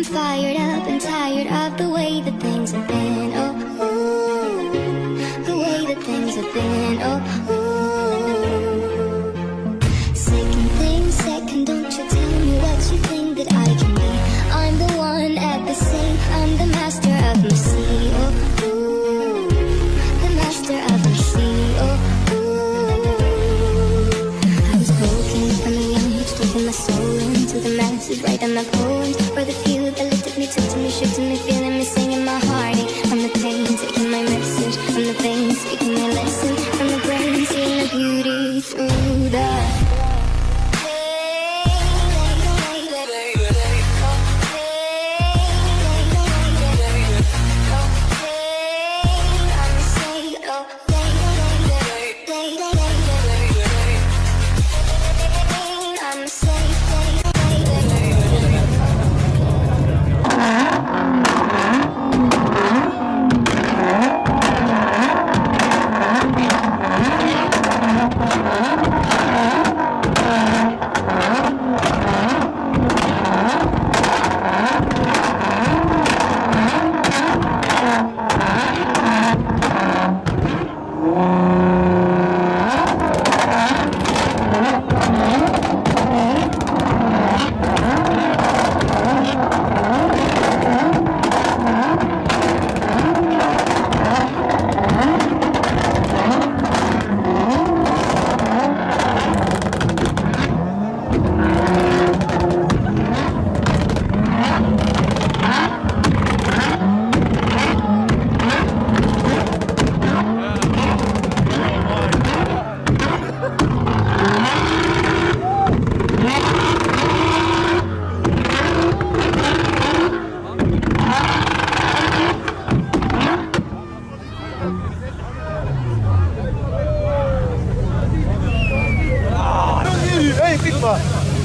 fired up and tired of the way that things have been. Oh, ooh, the way that things have been. Oh, ooh. Second thing, second, don't you tell me what you think that I can be. I'm the one at the same, I'm the master of mercy. Oh, ooh, the master of mercy. Oh, ooh. I was broken from a young age, taking my soul into the masses, writing my poems for the few that lifted me, took to me, shook to me, feeling me, singing my heartache. From the pain, taking my message, from the veins, speaking my lesson, from the brain, seeing the beauty through the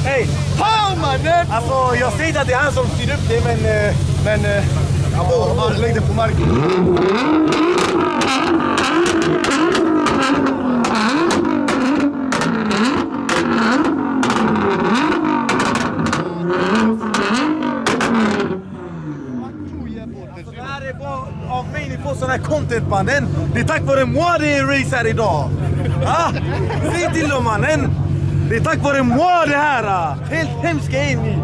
Hej! Fan mannen! Alltså jag säger att det är han som styr upp det men lägg det på marken. Det här är bara av mig ni får såna här contentbanden. Det är tack vare moi det är race här idag. Säg till dem mannen. Det är tack vare moi det här. Helt hemska är ni.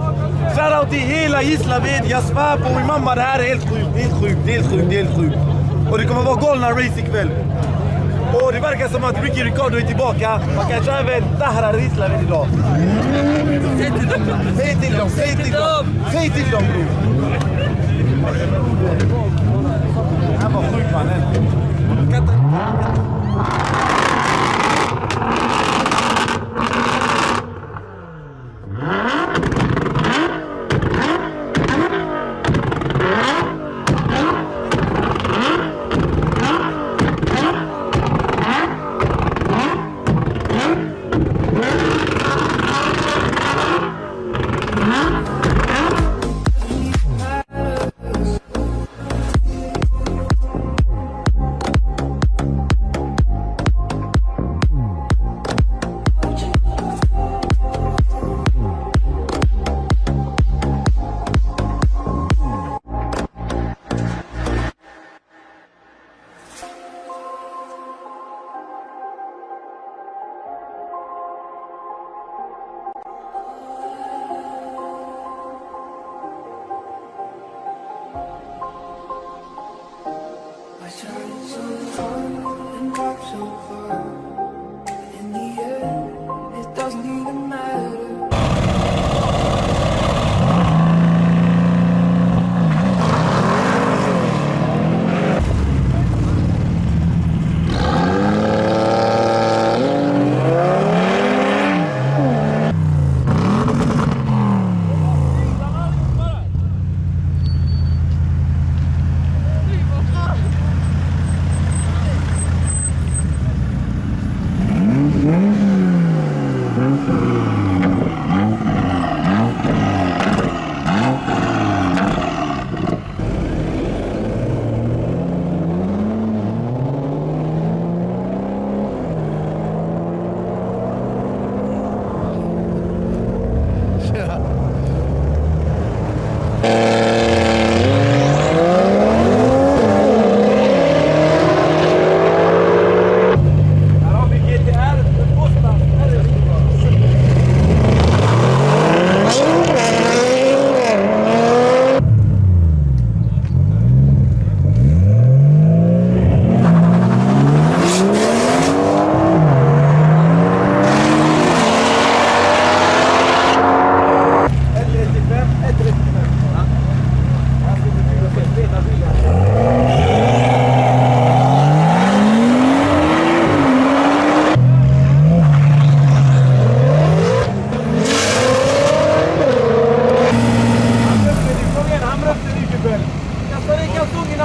Shoutout till hela Gislaved. Jag svär på min mamma. Det här är helt sjukt. Helt sjukt. Och det kommer vara galna race ikväll. Och det verkar som att Ricky Ricardo är tillbaka. Man kan köra även Tahrar i Gislaved idag. Säg till dem bror. Det här var sjukt mannen.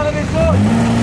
Alla vet vad?